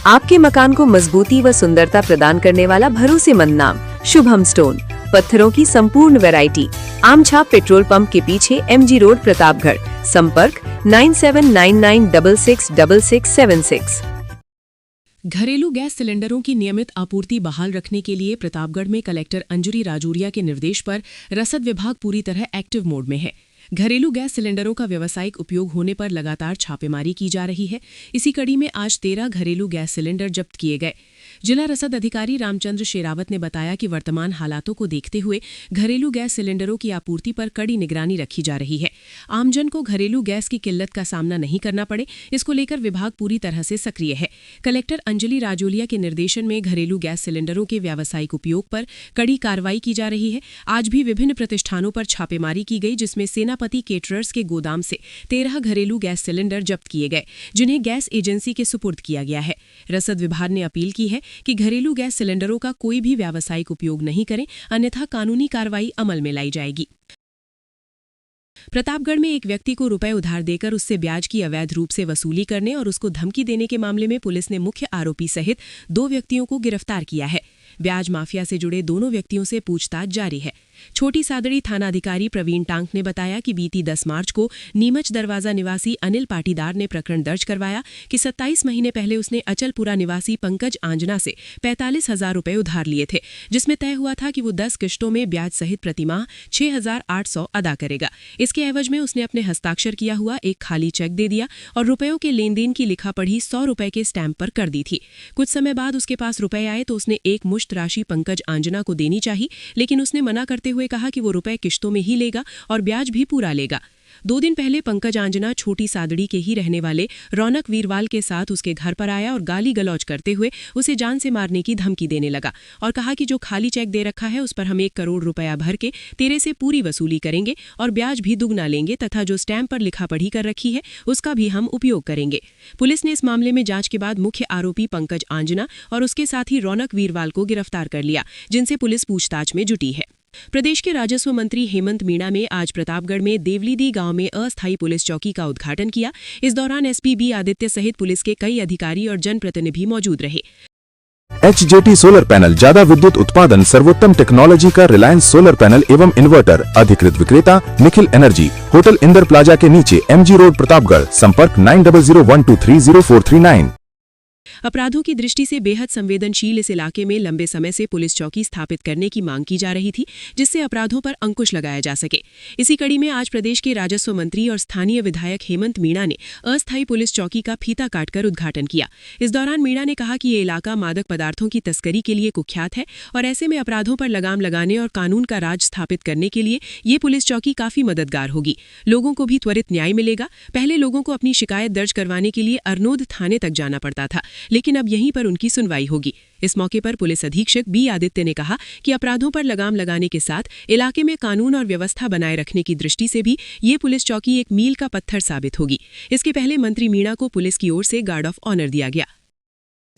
आपके मकान को मजबूती व सुंदरता प्रदान करने वाला भरोसेमंद नाम शुभम स्टोन। पत्थरों की संपूर्ण वैरायटी, आमछाप पेट्रोल पंप के पीछे, MG रोड, प्रतापगढ़। संपर्क 9799666676। घरेलू गैस सिलेंडरों की नियमित आपूर्ति बहाल रखने के लिए प्रतापगढ़ में कलेक्टर अंजलि राजौरिया के निर्देश पर रसद विभाग पूरी तरह एक्टिव मोड में है। घरेलू गैस सिलेंडरों का व्यावसायिक उपयोग होने पर लगातार छापेमारी की जा रही है। इसी कड़ी में आज 13 घरेलू गैस सिलेंडर जब्त किए गए। जिला रसद अधिकारी रामचंद्र शेरावत ने बताया कि वर्तमान हालातों को देखते हुए घरेलू गैस सिलेंडरों की आपूर्ति पर कड़ी निगरानी रखी जा रही है। आमजन को घरेलू गैस की किल्लत का सामना नहीं करना पड़े, इसको लेकर विभाग पूरी तरह से सक्रिय है। कलेक्टर अंजलि राजौरिया के निर्देशन में घरेलू गैस सिलेंडरों के व्यावसायिक उपयोग पर कड़ी कार्रवाई की जा रही है। आज भी विभिन्न प्रतिष्ठानों पर छापेमारी की गई, जिसमें सेनापति केटरर्स के गोदाम से 13 घरेलू गैस सिलेंडर जब्त किए गए, जिन्हें गैस एजेंसी के सुपुर्द किया गया है। रसद विभाग ने अपील की है कि घरेलू गैस सिलेंडरों का कोई भी व्यावसायिक उपयोग नहीं करें, अन्यथा कानूनी कार्रवाई अमल में लाई जाएगी। प्रतापगढ़ में एक व्यक्ति को रुपए उधार देकर उससे ब्याज की अवैध रूप से वसूली करने और उसको धमकी देने के मामले में पुलिस ने मुख्य आरोपी सहित 2 व्यक्तियों को गिरफ्तार किया है। ब्याज माफिया से जुड़े दोनों व्यक्तियों से पूछताछ जारी है। छोटी सादड़ी थानाधिकारी प्रवीण टांक ने बताया कि बीती 10 मार्च को नीमच दरवाजा निवासी अनिल पाटीदार ने प्रकरण दर्ज करवाया कि 27 महीने पहले उसने अचलपुरा निवासी पंकज आंजना से 45,000 रुपए उधार लिए थे, जिसमें तय हुआ था कि वो 10 किश्तों में ब्याज सहित प्रतिमाह 6,800 अदा करेगा। इसके एवज में उसने अपने हस्ताक्षर किया हुआ एक खाली चेक दे दिया और रुपयों के लेन देन की लिखापढ़ी 100 रुपए के स्टैंप पर कर दी थी। कुछ समय बाद उसके पास रुपए आए तो उसने एक मुश्त राशि पंकज आंजना को देनी चाहिए, लेकिन उसने मना करते हुए कहा कि वो रुपए किश्तों में ही लेगा और ब्याज भी पूरा लेगा। 2 दिन पहले पंकज आंजना छोटी सादड़ी के ही रहने वाले रौनक वीरवाल के साथ उसके घर पर आया और गाली गलौज करते हुए उसे जान से मारने की धमकी देने लगा और कहा कि जो खाली चेक दे रखा है उस पर हम 1 करोड़ रुपया भर के तेरे से पूरी वसूली करेंगे और ब्याज भी दुगना लेंगे तथा जो स्टैंप पर लिखा पढ़ी कर रखी है उसका भी हम उपयोग करेंगे। पुलिस ने इस मामले में जांच के बाद मुख्य आरोपी पंकज आंजना और उसके साथी रौनक वीरवाल को गिरफ्तार कर लिया, जिनसे पुलिस पूछताछ में जुटी है। प्रदेश के राजस्व मंत्री हेमंत मीणा ने आज प्रतापगढ़ में देवलीदी गांव में अस्थायी पुलिस चौकी का उद्घाटन किया। इस दौरान SP बी आदित्य सहित पुलिस के कई अधिकारी और जनप्रतिनिधि मौजूद रहे। HJT सोलर पैनल, ज्यादा विद्युत उत्पादन, सर्वोत्तम टेक्नोलॉजी का रिलायंस सोलर पैनल एवं इन्वर्टर। अधिकृत विक्रेता Nikhil energy, hotel Inder plaza के नीचे, MG रोड, प्रतापगढ़। संपर्क 9001230439। अपराधों की दृष्टि से बेहद संवेदनशील इस इलाके में लंबे समय से पुलिस चौकी स्थापित करने की मांग की जा रही थी, जिससे अपराधों पर अंकुश लगाया जा सके। इसी कड़ी में आज प्रदेश के राजस्व मंत्री और स्थानीय विधायक हेमंत मीणा ने अस्थायी पुलिस चौकी का फीता काटकर उद्घाटन किया। इस दौरान मीणा ने कहा कि ये इलाका मादक पदार्थों की तस्करी के लिए कुख्यात है और ऐसे में अपराधों पर लगाम लगाने और कानून का राज स्थापित करने के लिए ये पुलिस चौकी काफी मददगार होगी। लोगों को भी त्वरित न्याय मिलेगा। पहले लोगों को अपनी शिकायत दर्ज करवाने के लिए अरनोद थाने तक जाना पड़ता था, लेकिन अब यहीं पर उनकी सुनवाई होगी। इस मौके पर पुलिस अधीक्षक बी आदित्य ने कहा कि अपराधों पर लगाम लगाने के साथ इलाके में कानून और व्यवस्था बनाए रखने की दृष्टि से भी ये पुलिस चौकी एक मील का पत्थर साबित होगी। इसके पहले मंत्री मीणा को पुलिस की ओर से गार्ड ऑफ ऑनर दिया गया।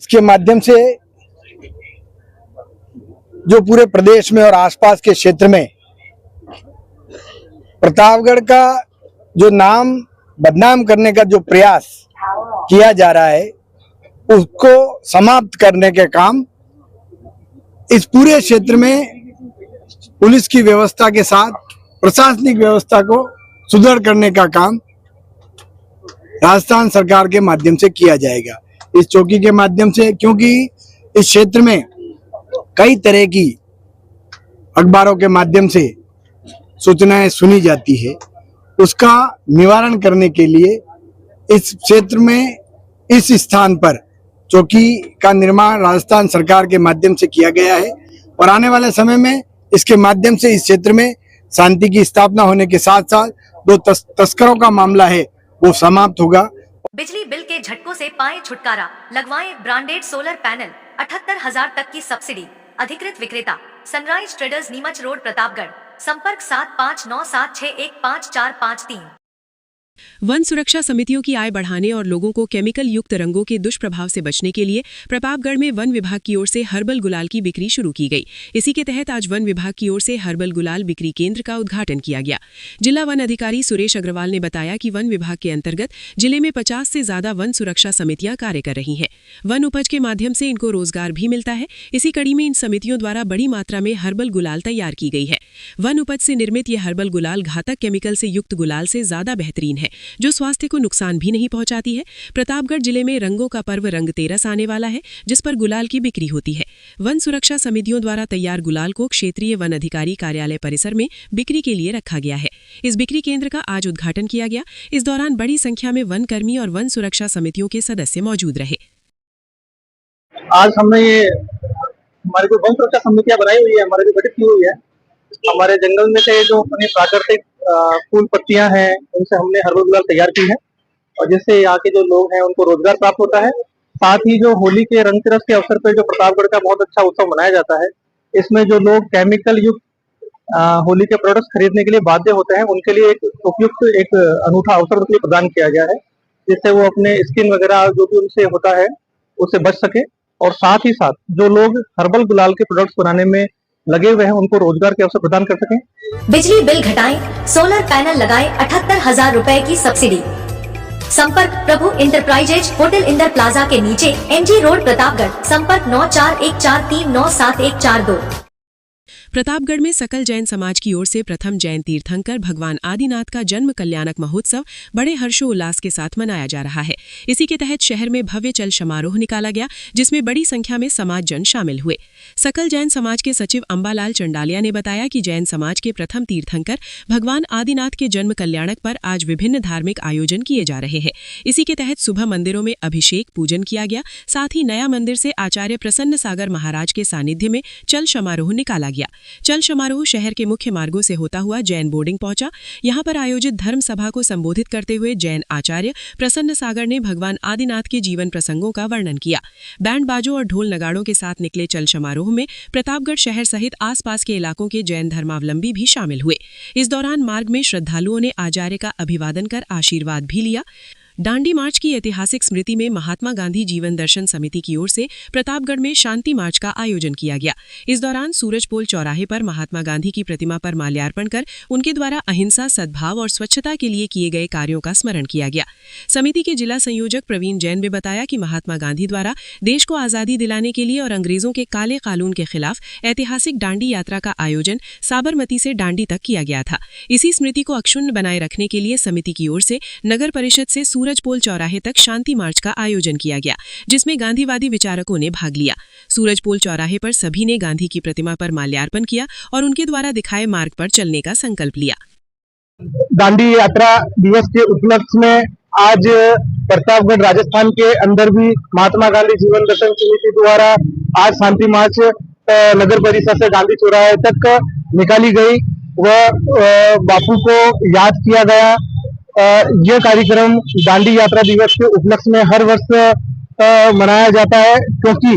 इसके माध्यम से जो पूरे प्रदेश में और आसपास के क्षेत्र में प्रतापगढ़ का जो नाम बदनाम करने का जो प्रयास किया जा रहा है, उसको समाप्त करने के काम इस पूरे क्षेत्र में पुलिस की व्यवस्था के साथ प्रशासनिक व्यवस्था को सुदृढ़ करने का काम राजस्थान सरकार के माध्यम से किया जाएगा। इस चौकी के माध्यम से, क्योंकि इस क्षेत्र में कई तरह की अखबारों के माध्यम से सूचनाएं सुनी जाती है, उसका निवारण करने के लिए इस क्षेत्र में इस स्थान पर चौकी का निर्माण राजस्थान सरकार के माध्यम से किया गया है और आने वाले समय में इसके माध्यम से इस क्षेत्र में शांति की स्थापना होने के साथ साथ जो तस्करों का मामला है वो समाप्त होगा। बिजली बिल के झटकों से पाएं छुटकारा, लगवाएं ब्रांडेड सोलर पैनल, 78,000 तक की सब्सिडी। अधिकृत विक्रेता sunrise traders, Neemuch road, Pratapgarh. संपर्क 7597615453। वन सुरक्षा समितियों की आय बढ़ाने और लोगों को केमिकल युक्त रंगों के दुष्प्रभाव से बचने के लिए प्रतापगढ़ में वन विभाग की ओर से हर्बल गुलाल की बिक्री शुरू की गई। इसी के तहत आज वन विभाग की ओर से हर्बल गुलाल बिक्री केंद्र का उद्घाटन किया गया। जिला वन अधिकारी सुरेश अग्रवाल ने बताया कि वन विभाग के अंतर्गत जिले में 50 से ज्यादा वन सुरक्षा समितियां कार्य कर रही हैं। वन उपज के माध्यम से इनको रोजगार भी मिलता है। इसी कड़ी में इन समितियों द्वारा बड़ी मात्रा में हर्बल गुलाल तैयार की गई है। वन उपज से निर्मित यह हर्बल गुलाल घातक केमिकल से युक्त गुलाल से ज्यादा बेहतरीन है, जो स्वास्थ्य को नुकसान भी नहीं पहुंचाती है। प्रतापगढ़ जिले में रंगों का पर्व रंग तेरस आने वाला है, जिस पर गुलाल की बिक्री होती है। वन सुरक्षा समितियों द्वारा तैयार गुलाल को क्षेत्रीय वन अधिकारी कार्यालय परिसर में बिक्री के लिए रखा गया है। इस बिक्री केंद्र का आज उद्घाटन किया गया। इस दौरान बड़ी संख्या में वन कर्मी और वन सुरक्षा समितियों के सदस्य मौजूद रहे। आज हमने ये हमारी जो वन सुरक्षा समितियां बनाई हुई है, हमारे जो गठित की हुई है, हमारे जंगल में से जो अपनी प्राकृतिक फूल पत्तियां हैं, उनसे हमने हर्बल गुलाल तैयार की है और जिससे यहाँ के जो लोग हैं उनको रोजगार प्राप्त होता है। साथ ही जो होली के रंग तेरस के अवसर पर जो प्रतापगढ़ का बहुत अच्छा उत्सव मनाया जाता है, इसमें जो लोग केमिकल युक्त होली के प्रोडक्ट्स खरीदने के लिए बाध्य होते हैं, उनके लिए एक उपयुक्त एक अनूठा अवसर उनके लिए प्रदान किया गया है, जिससे वो अपने स्किन वगैरह जो भी उनसे होता है उससे बच सके और साथ ही साथ जो लोग हर्बल गुलाल के प्रोडक्ट्स बनाने में लगे हुए हैं उनको रोजगार के अवसर प्रदान कर सकें। बिजली बिल घटाएं, सोलर पैनल लगाएं, 78,000 रुपए की सब्सिडी। संपर्क प्रभु इंटरप्राइजेज, होटल इंदर प्लाजा के नीचे, MG रोड, प्रतापगढ़। संपर्क 9414397142। प्रतापगढ़ में सकल जैन समाज की ओर से प्रथम जैन तीर्थंकर भगवान आदिनाथ का जन्म कल्याणक महोत्सव बड़े हर्षोल्लास के साथ मनाया जा रहा है। इसी के तहत शहर में भव्य चल समारोह निकाला गया, जिसमें बड़ी संख्या में समाज जन शामिल हुए। सकल जैन समाज के सचिव अंबालाल चंडालिया ने बताया कि जैन समाज के प्रथम तीर्थंकर भगवान आदिनाथ के जन्म कल्याणक पर आज विभिन्न धार्मिक आयोजन किए जा रहे हैं। इसी के तहत सुबह मंदिरों में अभिषेक पूजन किया गया। साथ ही नया मंदिर से आचार्य प्रसन्न सागर महाराज के सानिध्य में चल समारोह निकाला गया। चल समारोह शहर के मुख्य मार्गों से होता हुआ जैन बोर्डिंग पहुंचा। यहां पर आयोजित धर्म सभा को संबोधित करते हुए जैन आचार्य प्रसन्न सागर ने भगवान आदिनाथ के जीवन प्रसंगों का वर्णन किया। बैंड बाजों और ढोल नगाड़ों के साथ निकले चल समारोह में प्रतापगढ़ शहर सहित आसपास के इलाकों के जैन धर्मावलंबी भी शामिल हुए। इस दौरान मार्ग में श्रद्धालुओं ने आचार्य का अभिवादन कर आशीर्वाद भी लिया। दांडी मार्च की ऐतिहासिक स्मृति में महात्मा गांधी जीवन दर्शन समिति की ओर से प्रतापगढ़ में शांति मार्च का आयोजन किया गया। इस दौरान सूरजपोल चौराहे पर महात्मा गांधी की प्रतिमा पर माल्यार्पण कर उनके द्वारा अहिंसा, सद्भाव और स्वच्छता के लिए किए गए कार्यों का स्मरण किया गया। समिति के जिला संयोजक प्रवीण जैन ने बताया कि महात्मा गांधी द्वारा देश को आजादी दिलाने के लिए और अंग्रेजों के काले कानून के खिलाफ ऐतिहासिक दांडी यात्रा का आयोजन साबरमती से दांडी तक किया गया था। इसी स्मृति को अक्षुण्ण बनाए रखने के लिए समिति की ओर से नगर परिषद से सूरजपोल चौराहे तक शांति मार्च का आयोजन किया गया, जिसमें गांधीवादी विचारकों ने भाग लिया। सूरजपोल चौराहे पर सभी ने गांधी की प्रतिमा पर माल्यार्पण किया और उनके द्वारा दिखाए मार्ग पर चलने का संकल्प लिया। दांडी यात्रा दिवस के उपलक्ष्य में आज प्रतापगढ़ राजस्थान के अंदर भी महात्मा गांधी जीवन दर्शन समिति द्वारा आज शांति मार्च नगर परिषद से गांधी चौराहे तक निकाली गई व बापू को याद किया गया। यह कार्यक्रम दांडी यात्रा दिवस के उपलक्ष्य में हर वर्ष मनाया जाता है, क्योंकि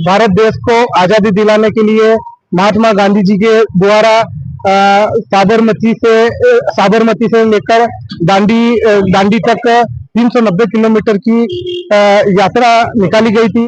भारत देश को आजादी दिलाने के लिए महात्मा गांधी जी के द्वारा साबरमती से लेकर दांडी तक 390 किलोमीटर की यात्रा निकाली गई थी।